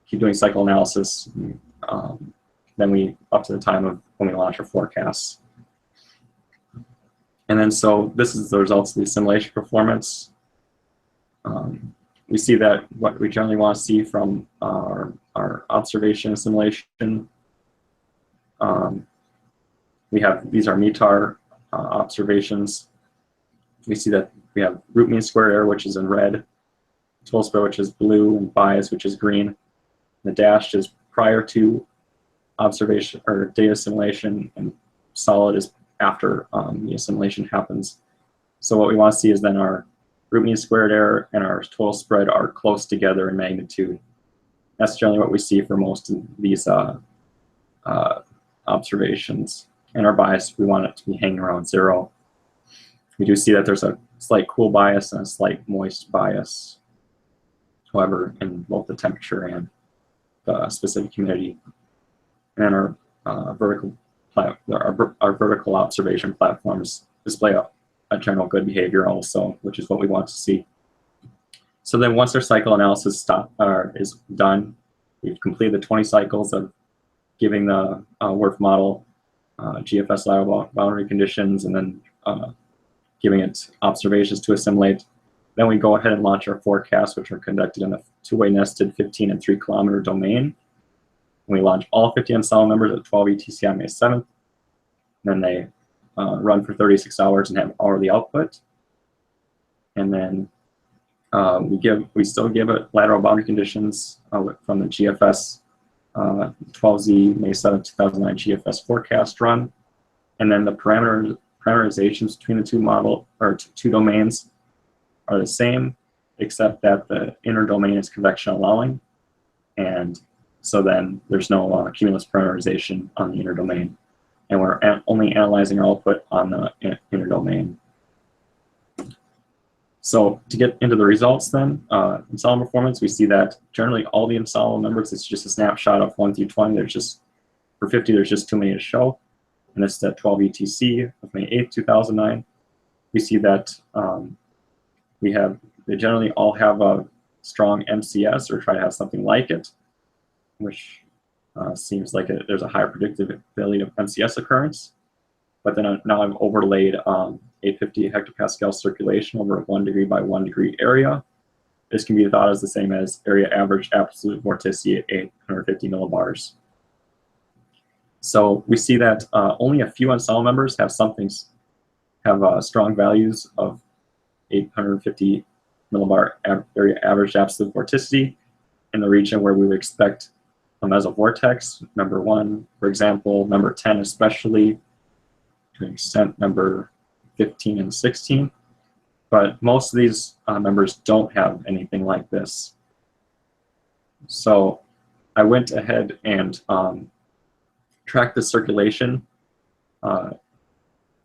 keep doing cycle analysis. Then we, up to the time of when we launch our forecasts. And then so this is the results of the simulation performance. We see that what we generally want to see from our observation and simulation. These are METAR observations. We see that we have root mean square error, which is in red, total spread, which is blue, and bias, which is green. The dashed is prior to observation or data assimilation, and solid is after the assimilation happens. So what we want to see is then our root mean squared error and our total spread are close together in magnitude. That's generally what we see for most of these observations. And our bias, we want it to be hanging around 0. We do see that there's a slight cool bias and a slight moist bias, however, in both the temperature and the specific humidity. And our vertical observation platforms display a general good behavior also, which is what we want to see. So then once our cycle analysis is done, we've completed the 20 cycles of giving the WRF model GFS lateral boundary conditions, and then giving it observations to assimilate. Then we go ahead and launch our forecasts, which are conducted in a two-way nested 15 and 3-kilometer domain. And we launch all 50 ensemble members at 12 ETC on May 7th. Then they run for 36 hours and have all the output. And then we still give it lateral boundary conditions from the GFS 12Z May 7th, 2009 GFS forecast run. And then the parameterizations between the two domains are the same, except that the inner domain is convection allowing. And so then there's no cumulus parameterization on the inner domain. And we're only analyzing our output on the inner domain. So to get into the results then, ensemble performance, we see that generally all the ensemble members, it's just a snapshot of 1 through 20. For 50, there's just too many to show. And it's at 12 ETC of May 8th, 2009. We see that they generally all have a strong MCS or try to have something like it, which seems like there's a higher predictability of MCS occurrence. but then now I've overlaid 850 hectopascal circulation over a 1 degree by 1 degree area. This can be thought as the same as area average absolute vorticity at 850 millibars. So we see that only a few ensemble members have strong values of 850 millibar area average absolute vorticity in the region where we would expect a mesovortex, number 1, for example, number 10 especially, to an extent number 15 and 16. But most of these members don't have anything like this. So I went ahead and tracked the circulation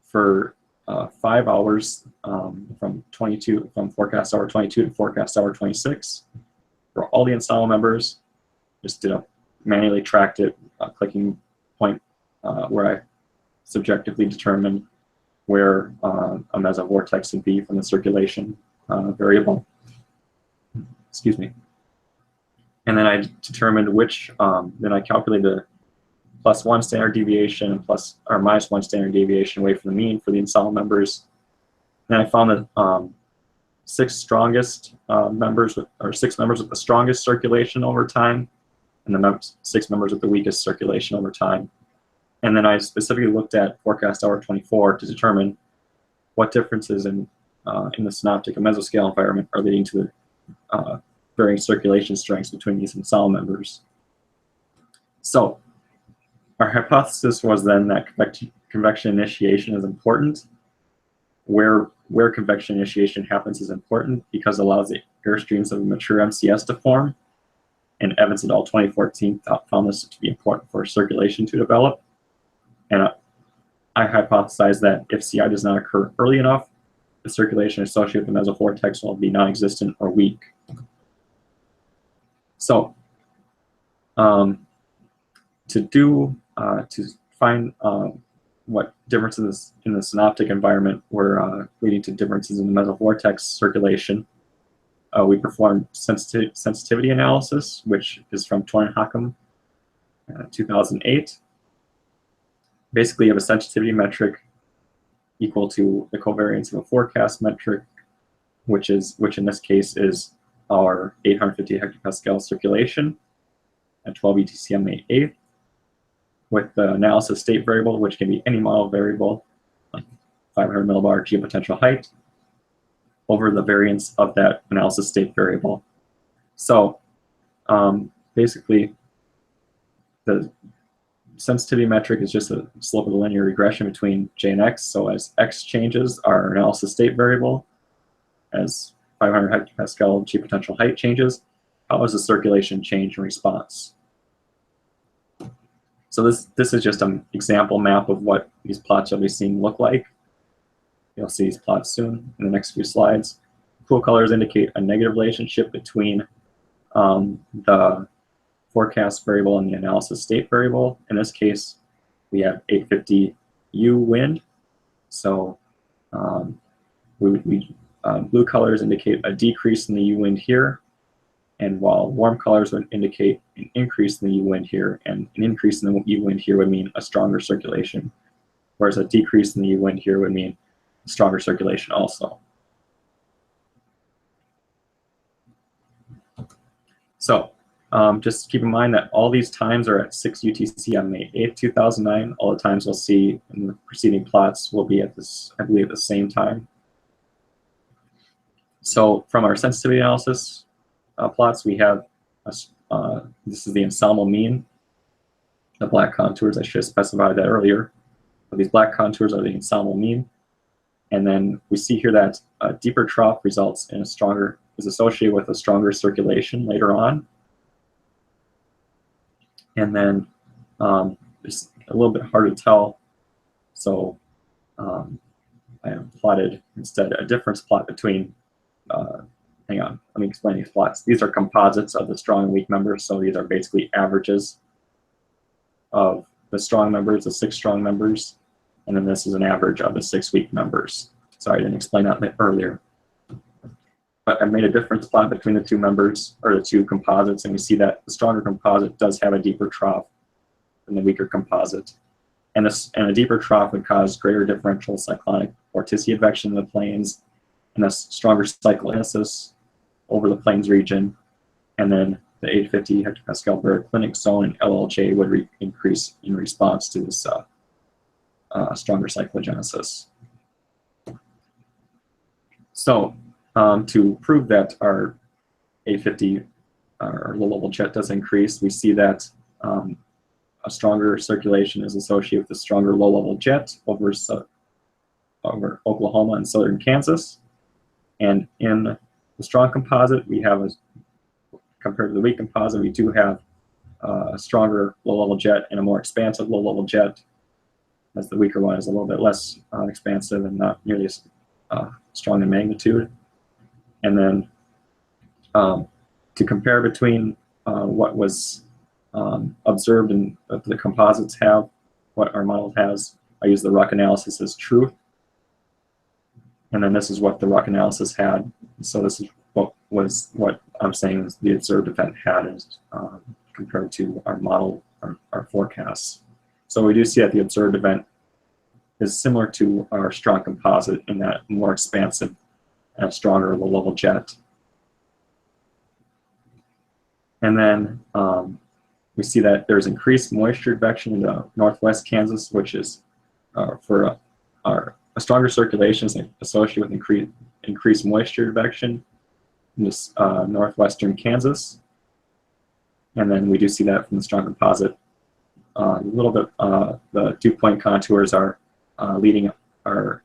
for 5 hours from forecast hour 22 to forecast hour 26 for all the ensemble members. Just manually tracked it, clicking point where I subjectively determined where a mesovortex would be from the circulation variable. Excuse me. And then I determined which, then I calculated the +1 standard deviation and -1 standard deviation away from the mean for the ensemble members. And I found that 6 strongest members, or 6 members with the strongest circulation over time, and the 6 members with the weakest circulation over time. And then I specifically looked at forecast hour 24 to determine what differences in the synoptic and mesoscale environment are leading to the varying circulation strengths between these ensemble members. So our hypothesis was then that convection initiation is important. Where convection initiation happens is important because it allows the airstreams of a mature MCS to form. And Evans et al. 2014 found this to be important for circulation to develop. And I hypothesized that if CI does not occur early enough, the circulation associated with the mesovortex will be non-existent or weak. So to find what differences in the synoptic environment were leading to differences in the mesovortex circulation, we performed sensitivity analysis, which is from Tornhackum, 2008. Basically, you have a sensitivity metric equal to the covariance of a forecast metric, which in this case is our 850 hectopascal circulation at 12 ETCM/8, with the analysis state variable, which can be any model variable, like 500 millibar geopotential height, over the variance of that analysis state variable. So basically, the sensitivity metric is just a slope of the linear regression between J and X. So as X changes, our analysis state variable, as 500 hectopascal geopotential height changes, how does the circulation change in response? So this is just an example map of what these plots you'll be seeing look like. You'll see these plots soon in the next few slides. Cool colors indicate a negative relationship between the forecast variable and the analysis state variable. In this case, we have 850 U wind. So blue colors indicate a decrease in the U wind here, and while warm colors would indicate an increase in the U wind here, and an increase in the U wind here would mean a stronger circulation, whereas a decrease in the U wind here would mean stronger circulation also. So just keep in mind that all these times are at 6 UTC on May 8th, 2009. All the times we'll see in the preceding plots will be at this, I believe, the same time. So from our sensitivity analysis plots, we have, this is the ensemble mean. The black contours, I should have specified that earlier. But these black contours are the ensemble mean. And then we see here that a deeper trough results in is associated with a stronger circulation later on. And then it's a little bit hard to tell. So I have plotted instead a difference plot between, hang on, let me explain these plots. These are composites of the strong and weak members. So these are basically averages of the strong members, the 6 strong members. And then this is an average of the 6 weak members. Sorry, I didn't explain that earlier. But I made a difference plot between the 2 members, or the 2 composites, and we see that the stronger composite does have a deeper trough than the weaker composite. And a deeper trough would cause greater differential cyclonic vorticity advection in the plains, and a stronger cyclogenesis over the plains region. And then the 850 hectopascal baroclinic zone and LLJ would increase in response to this stronger cyclogenesis. So to prove that our 850, our low-level jet does increase, we see that a stronger circulation is associated with a stronger low-level jet over Oklahoma and southern Kansas. And in the strong composite, we have, compared to the weak composite, we do have a stronger low-level jet and a more expansive low-level jet, as the weaker one is a little bit less expansive and not nearly as strong in magnitude. And then to compare between what was observed and the composites have, what our model has, I use the Ruck analysis as truth. And then this is what the Ruck analysis had. So this is what I'm saying is the observed event had is compared to our model, our forecasts. So we do see that the observed event is similar to our strong composite in that more expansive and stronger low-level jet. And then we see that there's increased moisture advection into northwest Kansas, which is for a stronger circulation is associated with increased moisture advection in this northwestern Kansas. And then we do see that from the strong composite. A little bit, the dew-point contours are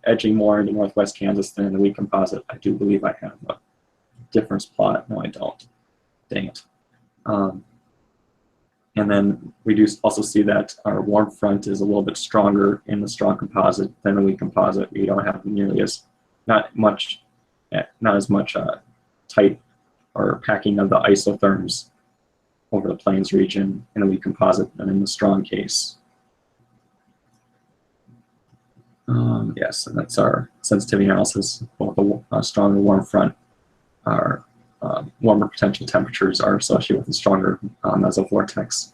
edging more into northwest Kansas than in the weak composite. I do believe I have a difference plot. No, I don't. Dang it. And then we do also see that our warm front is a little bit stronger in the strong composite than the weak composite. We don't have nearly not as much tight or packing of the isotherms over the plains region in the weak composite than in the strong case. Yes, and that's our sensitivity analysis. Both the strong and warm front are warmer potential temperatures are associated with a stronger mesovortex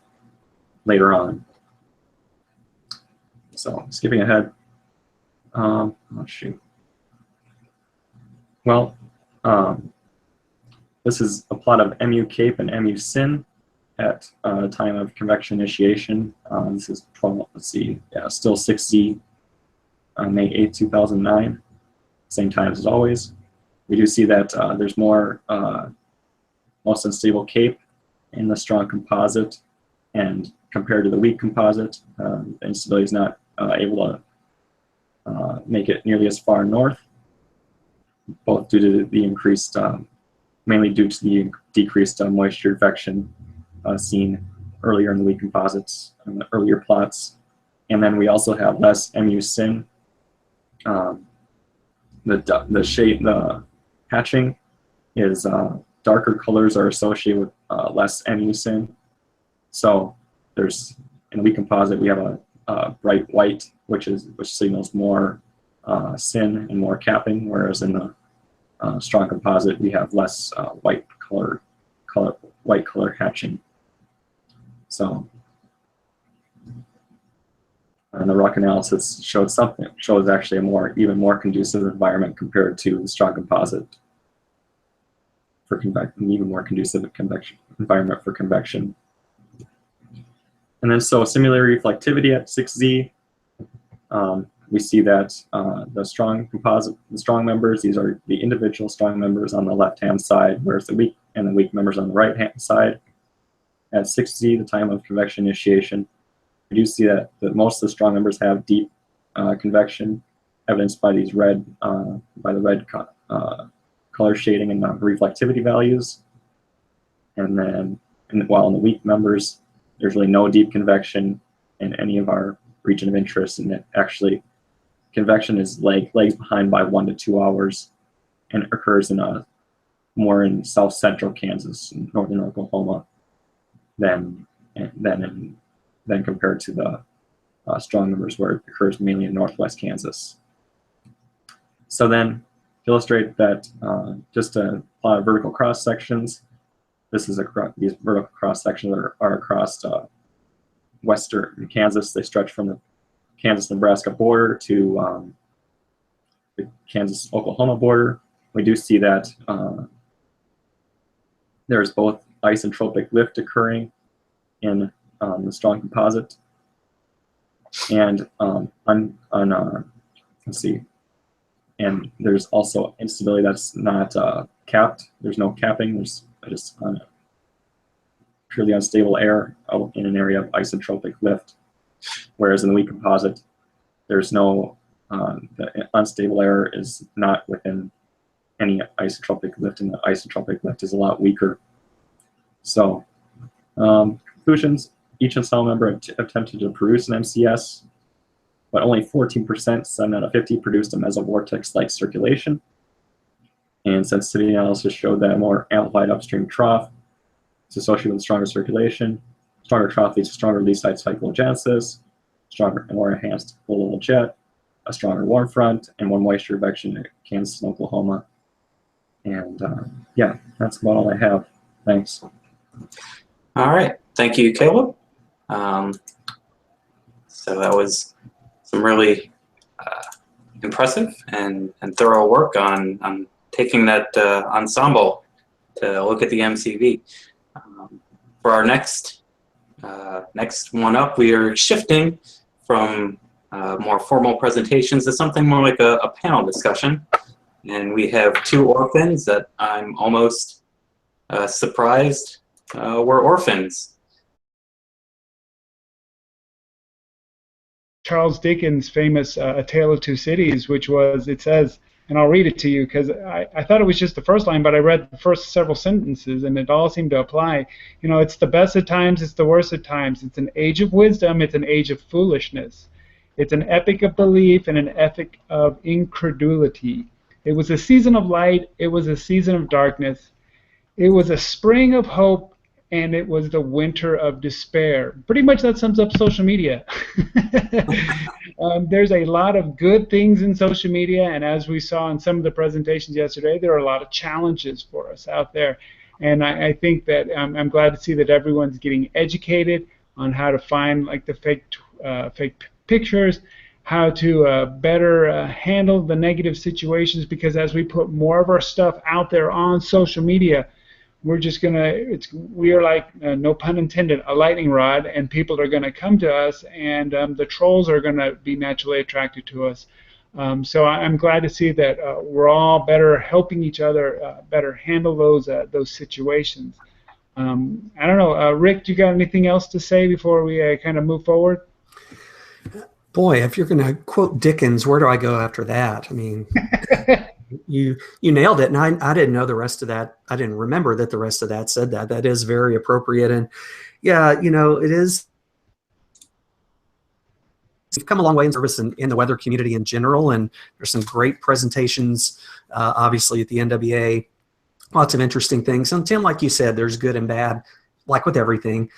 later on. So skipping ahead. Oh shoot. Well, this is a plot of MU Cape and MU Sin at time of convection initiation. This is 12, let's see, yeah, still 6Z on May 8, 2009, same times as always. We do see that there's more most unstable Cape in the strong composite, and compared to the weak composite, the instability is not able to make it nearly as far north, both due to the increased, mainly due to the decreased moisture advection seen earlier in the weak composites, in the earlier plots. And then we also have less MU Sin. The shade, the hatching is darker colors are associated with less MU Sin. So there's, in the weak composite, we have a bright white, which signals more sin and more capping, whereas in the strong composite we have less white color hatching. So, and the Ruck analysis shows actually a even more conducive environment compared to the strong composite for convection, even more conducive convection environment for convection. And then so similar reflectivity at 6Z, we see that the strong composite, the strong members, these are the individual strong members on the left-hand side, whereas the weak members on the right-hand side. At 6Z, the time of convection initiation, we do see that most of the strong members have deep convection, evidenced by these red, color shading and reflectivity values. And then, while in the weak members, there's really no deep convection in any of our region of interest, and it actually, convection is lags behind by 1 to 2 hours, and occurs in more in south central Kansas and northern Oklahoma than compared to the strong members, where it occurs mainly in northwest Kansas. So then, to illustrate that, just a plot of vertical cross sections. This is these vertical cross sections are across western Kansas. They stretch from the Kansas-Nebraska border to the Kansas-Oklahoma border, we do see that there's both isentropic lift occurring in the strong composite, and let's see, and there's also instability that's not capped. There's no capping. There's just purely unstable air out in an area of isentropic lift, whereas in the weak composite, there's no the unstable air is not within any isentropic lift, and the isentropic lift is a lot weaker. So conclusions: each ensemble member attempted to produce an MCS, but only 14%, 7 out of 50, produced a mesovortex-like circulation. And sensitivity analysis showed that a more amplified upstream trough is associated with stronger circulation. Stronger trough leads to stronger least-side cyclogenesis, stronger and more enhanced full-level jet, a stronger warm front, and more moisture advection in Kansas and Oklahoma. And yeah, that's about all I have. Thanks. All right. Thank you, Caleb. So that was some really impressive and thorough work on taking that ensemble to look at the MCV. For our next one up, we are shifting from more formal presentations to something more like a panel discussion. And we have two orphans that I'm almost surprised were orphans. Charles Dickens' famous A Tale of Two Cities, which was, it says, and I'll read it to you because I thought it was just the first line, but I read the first several sentences and it all seemed to apply. You know, it's the best of times, it's the worst of times. It's an age of wisdom, it's an age of foolishness. It's an epic of belief and an epic of incredulity. It was a season of light, it was a season of darkness. It was a spring of hope, and it was the winter of despair. Pretty much that sums up social media. There's a lot of good things in social media, and as we saw in some of the presentations yesterday, there are a lot of challenges for us out there. And I think that I'm glad to see that everyone's getting educated on how to find like the fake pictures, how to better handle the negative situations, because as we put more of our stuff out there on social media, we're just we are like, no pun intended, a lightning rod, and people are going to come to us, and the trolls are going to be naturally attracted to us. So I'm glad to see that we're all better helping each other, better handle those situations. I don't know, Rick, do you got anything else to say before we kind of move forward? Boy, if you're going to quote Dickens, where do I go after that? I mean, you nailed it, and I didn't know the rest of that. I didn't remember that the rest of that said that. That is very appropriate, and yeah, you know, it is. We've come a long way in service in the weather community in general, and there's some great presentations, obviously at the NWA. Lots of interesting things, and Tim, like you said, there's good and bad, like with everything.